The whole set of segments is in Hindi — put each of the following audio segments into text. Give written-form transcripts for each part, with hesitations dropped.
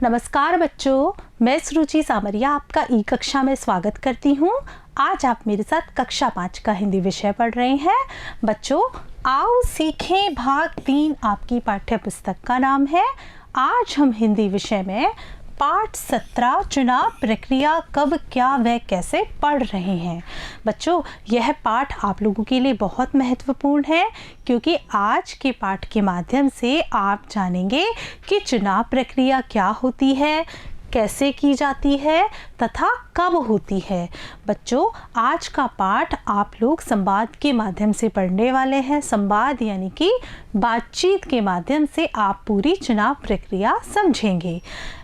नमस्कार बच्चों, मैं सुरुचि सामरिया आपका ई कक्षा में स्वागत करती हूँ। आज आप मेरे साथ कक्षा 5 का हिंदी विषय पढ़ रहे हैं। बच्चों, आओ सीखें भाग 3 आपकी पाठ्य पुस्तक का नाम है। आज हम हिंदी विषय में पाठ 17 चुनाव प्रक्रिया कब क्या व कैसे पढ़ रहे हैं। बच्चों, यह पाठ आप लोगों के लिए बहुत महत्वपूर्ण है क्योंकि आज के पाठ के माध्यम से आप जानेंगे कि चुनाव प्रक्रिया क्या होती है, कैसे की जाती है तथा कब होती है। बच्चों, आज का पाठ आप लोग संवाद के माध्यम से पढ़ने वाले हैं। संवाद यानी कि बातचीत के माध्यम से आप पूरी चुनाव प्रक्रिया समझेंगे।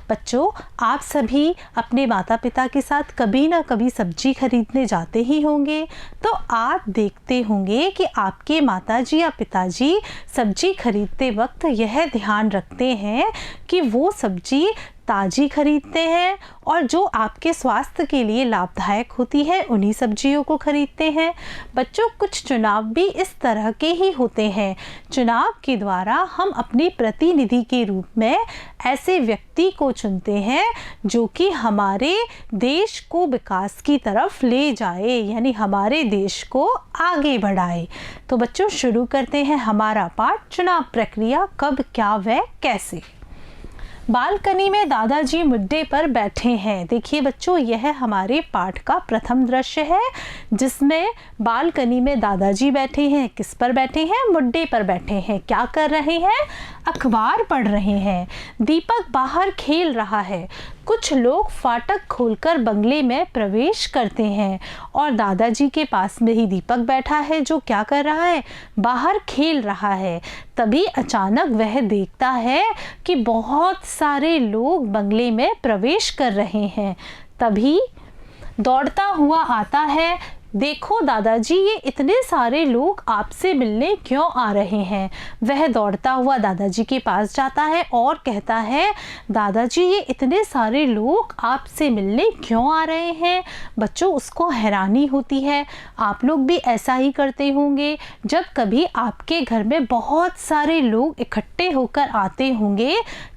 बच्चों, आप सभी अपने माता पिता के साथ कभी ना कभी सब्जी खरीदने जाते ही होंगे, तो आप देखते होंगे कि आपके माताजी या पिताजी सब्जी खरीदते वक्त यह ध्यान रखते हैं कि वो सब्जी ताज़ी खरीदते हैं और जो आपके स्वास्थ्य के लिए लाभदायक होती है उन्हीं सब्जियों को खरीदते हैं। बच्चों, कुछ चुनाव भी इस तरह के ही होते हैं। चुनाव के द्वारा हम अपने प्रतिनिधि के रूप में ऐसे व्यक्ति को चुनते हैं जो कि हमारे देश को विकास की तरफ ले जाए, यानी हमारे देश को आगे बढ़ाए। तो बच्चों, शुरू करते हैं हमारा पाठ चुनाव प्रक्रिया कब क्या व कैसे। बालकनी में दादाजी मुड्डे पर बैठे हैं। देखिए बच्चों, यह हमारे पाठ का प्रथम दृश्य है जिसमें बालकनी में दादाजी बैठे हैं। किस पर बैठे हैं? मुड्डे पर बैठे हैं। क्या कर रहे हैं? अखबार पढ़ रहे हैं। दीपक बाहर खेल रहा है। कुछ लोग फाटक खोलकर बंगले में प्रवेश करते हैं और दादाजी के पास में ही दीपक बैठा है जो क्या कर रहा है? बाहर खेल रहा है। तभी अचानक वह देखता है कि बहुत सारे लोग बंगले में प्रवेश कर रहे हैं। तभी दौड़ता हुआ आता है। देखो दादाजी, ये इतने सारे लोग आपसे मिलने क्यों आ रहे हैं? वह दौड़ता हुआ दादाजी के पास जाता है और कहता है, दादाजी ये इतने सारे लोग आपसे मिलने क्यों आ रहे हैं? बच्चों, उसको हैरानी होती है। आप लोग भी ऐसा ही करते होंगे। जब कभी आपके घर में बहुत सारे लोग इकट्ठे होकर आते होंगे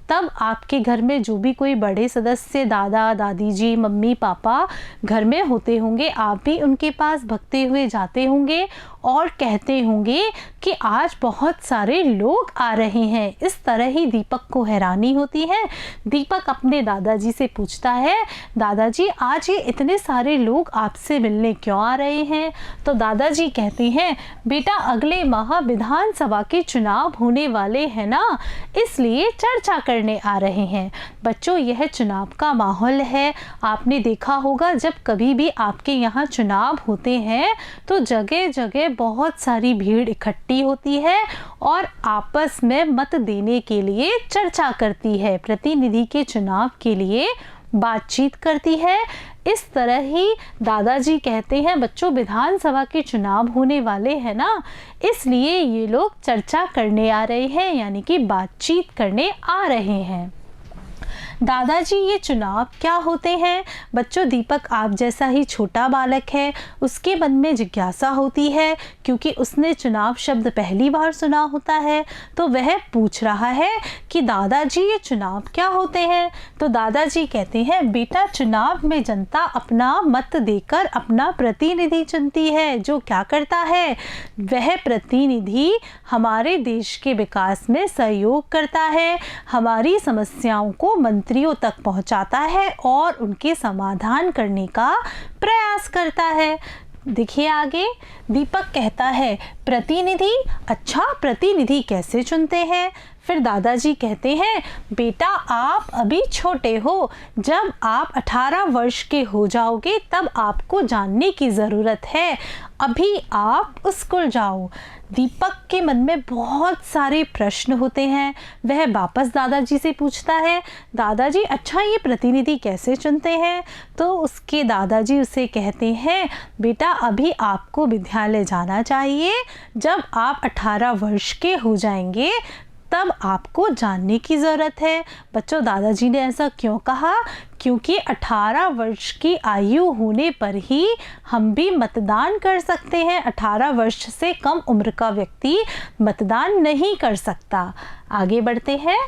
तब आपके घर में जो भी कोई बड़े सदस्य, दादा दादी जी, मम्मी पापा घर में होते होंगे, आप भी उनके पास भगते हुए जाते होंगे और कहते होंगे कि आज बहुत सारे लोग आ रहे हैं। इस तरह ही दीपक को हैरानी होती है। दीपक अपने दादाजी से पूछता है, दादाजी आज ये इतने सारे लोग आपसे मिलने क्यों आ रहे हैं? तो दादाजी कहते हैं, बेटा अगले माह विधानसभा के चुनाव होने वाले हैं ना, इसलिए चर्चा करने आ रहे हैं। बच्चों, यह चुनाव का माहौल है। आपने देखा होगा जब कभी भी आपके यहाँ चुनाव होते हैं तो जगह जगह बहुत सारी भीड़ इकट्ठी होती है और आपस में मत देने के लिए चर्चा करती है, प्रतिनिधि के चुनाव के लिए बातचीत करती है। इस तरह ही दादाजी कहते हैं, बच्चों विधानसभा के चुनाव होने वाले हैं ना, इसलिए ये लोग चर्चा करने आ रहे हैं, यानी कि बातचीत करने आ रहे हैं। दादाजी ये चुनाव क्या होते हैं? बच्चों, दीपक आप जैसा ही छोटा बालक है, उसके मन में जिज्ञासा होती है क्योंकि उसने चुनाव शब्द पहली बार सुना होता है। तो वह पूछ रहा है कि दादाजी ये चुनाव क्या होते हैं? तो दादाजी कहते हैं, बेटा चुनाव में जनता अपना मत देकर अपना प्रतिनिधि चुनती है। जो क्या करता है? वह प्रतिनिधि हमारे देश के विकास में सहयोग करता है, हमारी समस्याओं को मंत्रियों तक पहुंचाता है और उनके समाधान करने का प्रयास करता है। देखिए आगे, दीपक कहता है, प्रतिनिधि? अच्छा, प्रतिनिधि कैसे चुनते हैं? फिर दादाजी कहते हैं, बेटा आप अभी छोटे हो, जब आप 18 वर्ष के हो जाओगे तब आपको जानने की ज़रूरत है, अभी आप स्कूल जाओ। दीपक के मन में बहुत सारे प्रश्न होते हैं। वह वापस दादाजी से पूछता है, दादाजी अच्छा ये प्रतिनिधि कैसे चुनते हैं? तो उसके दादाजी उसे कहते हैं, बेटा अभी आपको विद्यालय जाना चाहिए, जब आप 18 वर्ष के हो जाएंगे तब आपको जानने की ज़रूरत है। बच्चों, दादाजी ने ऐसा क्यों कहा? क्योंकि 18 वर्ष की आयु होने पर ही हम भी मतदान कर सकते हैं। 18 वर्ष से कम उम्र का व्यक्ति मतदान नहीं कर सकता। आगे बढ़ते हैं।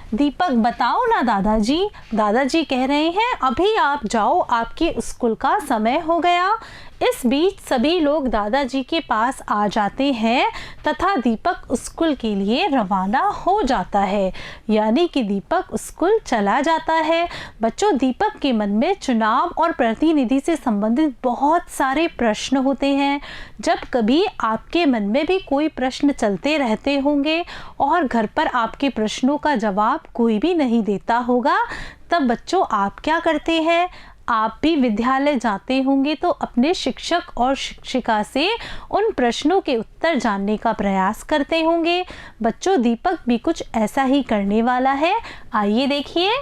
दीपक बताओ ना दादाजी। दादाजी कह रहे हैं अभी आप जाओ, आपके स्कूल का समय हो गया। इस बीच सभी लोग दादाजी के पास आ जाते हैं तथा दीपक स्कूल के लिए रवाना हो जाता है, यानी कि दीपक स्कूल चला जाता है। बच्चों, दीपक के मन में चुनाव और प्रतिनिधि से संबंधित बहुत सारे प्रश्न होते हैं। जब कभी आपके मन में भी कोई प्रश्न चलते रहते होंगे और घर पर आपके प्रश्नों का जवाब कोई भी नहीं देता होगा, तब बच्चों आप क्या करते हैं? आप भी विद्यालय जाते होंगे तो अपने शिक्षक और शिक्षिका से उन प्रश्नों के उत्तर जानने का प्रयास करते होंगे। बच्चों, दीपक भी कुछ ऐसा ही करने वाला है। आइए देखिए।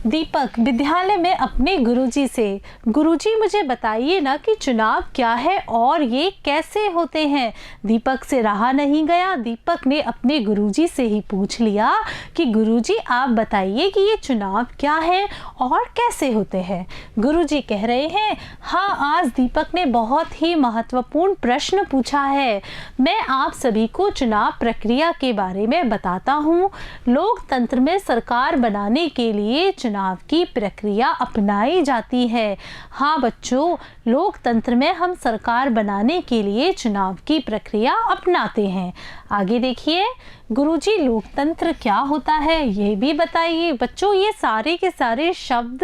दीपक विद्यालय में अपने गुरुजी से, गुरुजी मुझे बताइए ना कि चुनाव क्या है और ये कैसे होते हैं। दीपक से रहा नहीं गया, दीपक ने अपने गुरुजी से ही पूछ लिया कि गुरुजी आप बताइए कि ये चुनाव क्या है और कैसे होते हैं। गुरुजी कह रहे हैं हाँ, आज दीपक ने बहुत ही महत्वपूर्ण प्रश्न पूछा है। मैं आप सभी को चुनाव प्रक्रिया के बारे में बताता हूँ। लोकतंत्र में सरकार बनाने के लिए चुनाव की प्रक्रिया अपनाई जाती है। हाँ बच्चों, लोकतंत्र में हम सरकार बनाने के लिए चुनाव की प्रक्रिया अपनाते हैं। आगे देखिए। गुरुजी, लोकतंत्र क्या होता है ये भी बताइए। बच्चों, ये सारे के सारे शब्द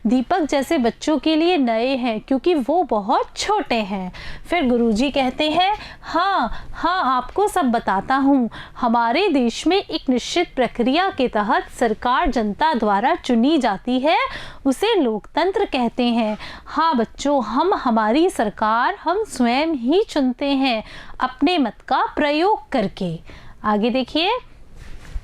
दीपक जैसे बच्चों के लिए नए हैं क्योंकि वो बहुत छोटे हैं। फिर गुरुजी कहते हैं हाँ, आपको सब बताता हूँ। हमारे देश में एक निश्चित प्रक्रिया के तहत सरकार जनता द्वारा चुनी जाती है, उसे लोकतंत्र कहते हैं। हाँ बच्चों, हमारी सरकार हम स्वयं ही चुनते हैं अपने मत का प्रयोग करके। आगे देखिए।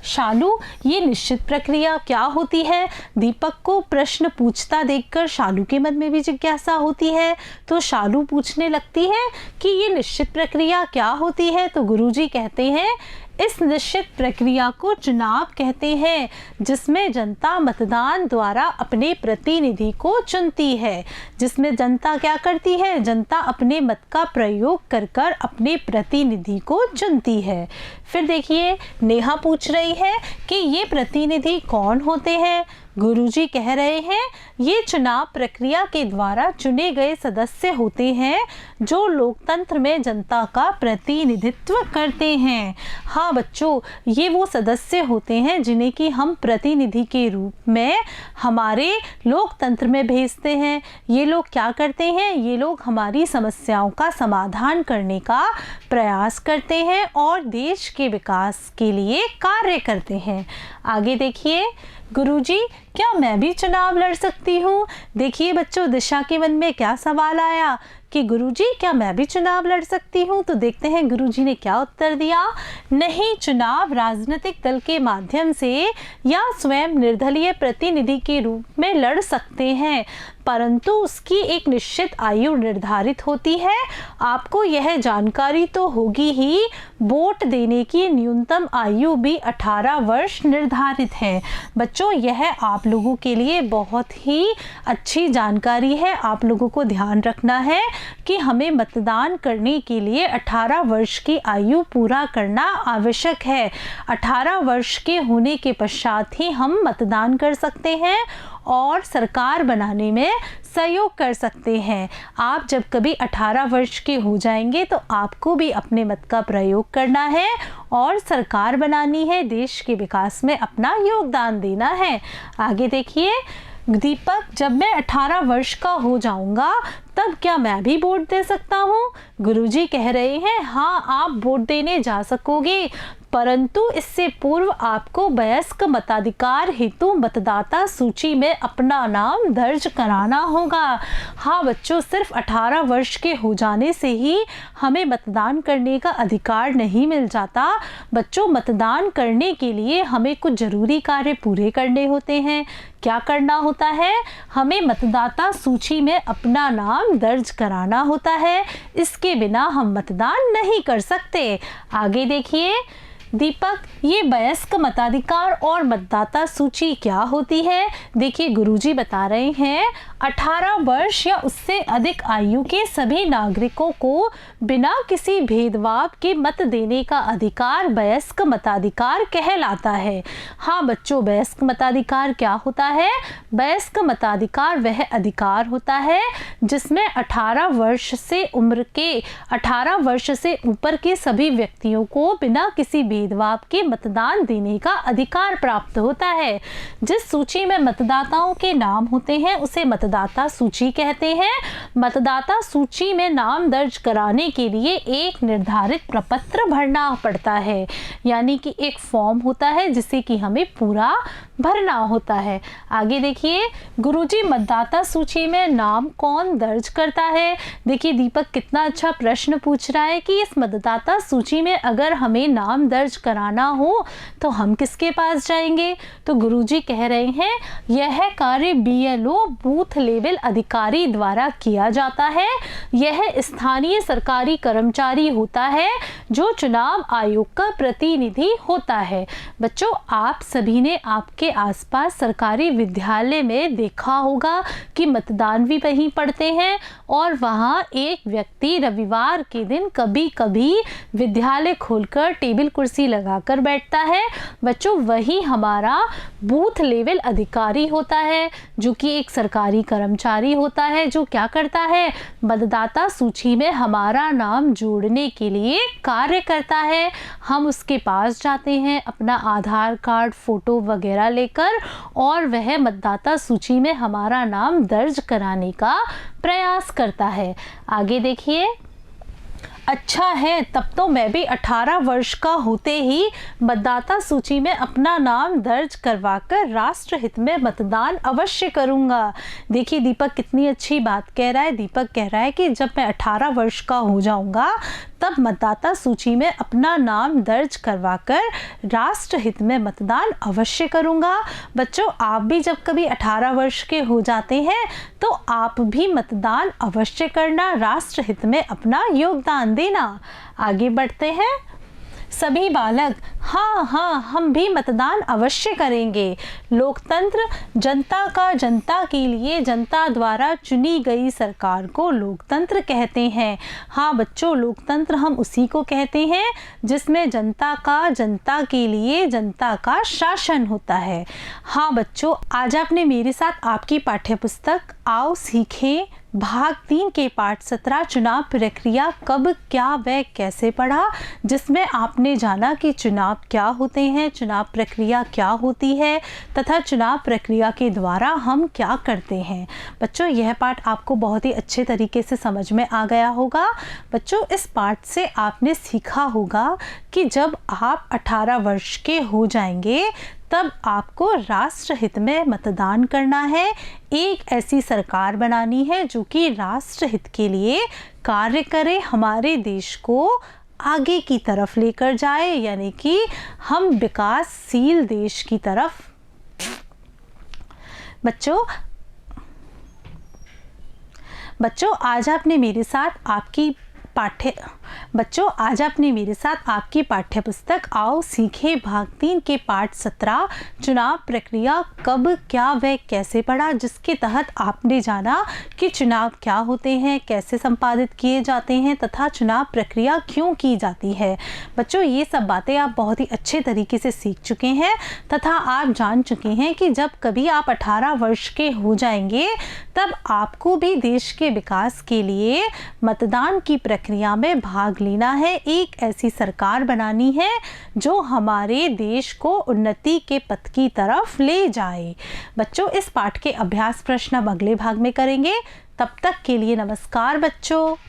शालू, ये निश्चित प्रक्रिया क्या होती है? दीपक को प्रश्न पूछता देखकर शालू के मन में भी जिज्ञासा होती है, तो शालू पूछने लगती है कि ये निश्चित प्रक्रिया क्या होती है। तो गुरुजी कहते हैं इस निश्चित प्रक्रिया को चुनाव कहते हैं, जिसमें जनता मतदान द्वारा अपने प्रतिनिधि को चुनती है। जिसमें जनता क्या करती है? जनता अपने मत का प्रयोग कर कर अपने प्रतिनिधि को चुनती है। फिर देखिए, नेहा पूछ रही है कि ये प्रतिनिधि कौन होते हैं। गुरुजी कह रहे हैं ये चुनाव प्रक्रिया के द्वारा चुने गए सदस्य होते हैं जो लोकतंत्र में जनता का प्रतिनिधित्व करते हैं। हाँ बच्चों, ये वो सदस्य होते हैं जिन्हें कि हम प्रतिनिधि के रूप में हमारे लोकतंत्र में भेजते हैं। ये लोग क्या करते हैं? ये लोग हमारी समस्याओं का समाधान करने का प्रयास करते हैं और देश के विकास के लिए कार्य करते हैं। आगे देखिए। गुरुजी, क्या मैं भी चुनाव लड़ सकती हूँ? देखिए बच्चों, दिशा के मन में क्या सवाल आया कि गुरुजी क्या मैं भी चुनाव लड़ सकती हूँ? तो देखते हैं गुरुजी ने क्या उत्तर दिया। नहीं, चुनाव राजनीतिक दल के माध्यम से या स्वयं निर्दलीय प्रतिनिधि के रूप में लड़ सकते हैं, परंतु उसकी एक निश्चित आयु निर्धारित होती है। आपको यह जानकारी तो होगी ही, वोट देने की न्यूनतम आयु भी 18 वर्ष निर्धारित है। बच्चों, यह आप लोगों के लिए बहुत ही अच्छी जानकारी है। आप लोगों को ध्यान रखना है कि हमें मतदान करने के लिए 18 वर्ष की आयु पूरा करना आवश्यक है। 18 वर्ष के होने के पश्चात ही हम मतदान कर सकते हैं और सरकार बनाने में सहयोग कर सकते हैं। आप जब कभी 18 वर्ष के हो जाएंगे तो आपको भी अपने मत का प्रयोग करना है और सरकार बनानी है, देश के विकास में अपना योगदान देना है। आगे देखिए। दीपक, जब मैं 18 वर्ष का हो जाऊंगा तब क्या मैं भी वोट दे सकता हूँ? गुरुजी कह रहे हैं हाँ, आप वोट देने जा सकोगे, परंतु इससे पूर्व आपको वयस्क मताधिकार हेतु मतदाता सूची में अपना नाम दर्ज कराना होगा। हाँ बच्चों, सिर्फ 18 वर्ष के हो जाने से ही हमें मतदान करने का अधिकार नहीं मिल जाता। बच्चों, मतदान करने के लिए हमें कुछ जरूरी कार्य पूरे करने होते हैं। क्या करना होता है? हमें मतदाता सूची में अपना नाम दर्ज कराना होता है। इसके बिना हम मतदान नहीं कर सकते। आगे देखिए। दीपक, ये वयस्क मताधिकार और मतदाता सूची क्या होती है? देखिए गुरुजी बता रहे हैं 18 वर्ष या उससे अधिक आयु के सभी नागरिकों को बिना किसी भेदभाव के मत देने का अधिकार वयस्क मताधिकार कहलाता है। हाँ बच्चों, वयस्क मताधिकार क्या होता है? वयस्क मताधिकार वह अधिकार होता है जिसमें 18 वर्ष से ऊपर के सभी व्यक्तियों को बिना किसी भेदभाव के मतदान देने का अधिकार प्राप्त होता है। जिस सूची में मतदाताओं के नाम होते हैं उसे मतदाता सूची कहते हैं। मतदाता सूची में नाम दर्ज कराने के लिए एक निर्धारित प्रपत्र भरना पड़ता है, यानी कि एक फॉर्म होता है जिसे कि हमें पूरा भरना होता है। आगे देखिए गुरुजी, मतदाता सूची में नाम कौन दर्ज करता है? देखिए दीपक कितना अच्छा प्रश्न पूछ रहा है कि इस मतदाता सूची में अगर हमें नाम दर्ज कराना हो तो हम किसके पास जाएंगे? तो गुरुजी कह रहे हैं यह कार्य BLO बूथ लेवल अधिकारी द्वारा किया जाता है। यह स्थानीय सरकारी कर्मचारी होता है जो चुनाव आयोग का प्रतिनिधि होता है। बच्चों, आप सभी ने आपके आसपास सरकारी विद्यालय में देखा होगा कि मतदान भी वहीं पढ़ते हैं और वहाँ एक व्यक्ति रविवार के दिन कभी कभी विद्यालय खोलकर टेबल कुर्सी लगाकर बैठता है। बच्चों, वही हमारा बूथ लेवल अधिकारी होता है जो कि एक सरकारी कर्मचारी होता है जो क्या करता है? मतदाता सूची में हमारा नाम जोड़ने के लिए कार्य करता है। हम उसके पास जाते हैं अपना आधार कार्ड, फोटो वगैरह लेकर और वह मतदाता सूची में हमारा नाम दर्ज कराने का प्रयास करता है। आगे देखिए, अच्छा है, तब तो मैं भी 18 वर्ष का होते ही मतदाता सूची में अपना नाम दर्ज करवाकर राष्ट्रहित में मतदान अवश्य करूंगा। देखिए दीपक कितनी अच्छी बात कह रहा है। दीपक कह रहा है कि जब मैं 18 वर्ष का हो जाऊंगा तब मतदाता सूची में अपना नाम दर्ज करवाकर राष्ट्रहित में मतदान अवश्य करूंगा। बच्चों, आप भी जब कभी 18 वर्ष के हो जाते हैं तो आप भी मतदान अवश्य करना, राष्ट्रहित में अपना योगदान देना। आगे बढ़ते हैं। सभी बालक, हाँ हम भी मतदान अवश्य करेंगे। लोकतंत्र जनता का जनता के लिए जनता द्वारा चुनी गई सरकार को लोकतंत्र कहते हैं। हाँ बच्चों, लोकतंत्र हम उसी को कहते हैं जिसमें जनता का जनता के लिए जनता का शासन होता है। हाँ बच्चों, आज आपने मेरे साथ आपकी पाठ्यपुस्तक आओ सीखें भाग 3 के पाठ 17 चुनाव प्रक्रिया कब, क्या व कैसे पढ़ा, जिसमें आपने जाना कि चुनाव क्या होते हैं, चुनाव प्रक्रिया क्या होती है तथा चुनाव प्रक्रिया के द्वारा हम क्या करते हैं। बच्चों, यह पाठ आपको बहुत ही अच्छे तरीके से समझ में आ गया होगा। बच्चों, इस पाठ से आपने सीखा होगा कि जब आप 18 वर्ष के हो जाएंगे तब आपको राष्ट्रहित में मतदान करना है। एक ऐसी सरकार बनानी है जो कि राष्ट्रहित के लिए कार्य करे, हमारे देश को आगे की तरफ लेकर जाए, यानी कि हम विकासशील देश की तरफ। बच्चों, आज आपने मेरे साथ आपकी पाठ्यपुस्तक आओ सीखे भाग 3 के पाठ 17 चुनाव प्रक्रिया कब, क्या व कैसे पढ़ा, जिसके तहत आपने जाना कि चुनाव क्या होते हैं, कैसे संपादित किए जाते हैं तथा चुनाव प्रक्रिया क्यों की जाती है। बच्चों, ये सब बातें आप बहुत ही अच्छे तरीके से सीख चुके हैं तथा आप जान चुके हैं कि जब कभी आप 18 वर्ष के हो जाएंगे तब आपको भी देश के विकास के लिए मतदान की प्रक्रिया में भाग लेना है। एक ऐसी सरकार बनानी है जो हमारे देश को उन्नति के पथ की तरफ ले जाए। बच्चों, इस पाठ के अभ्यास प्रश्न अब अगले भाग में करेंगे। तब तक के लिए नमस्कार बच्चों।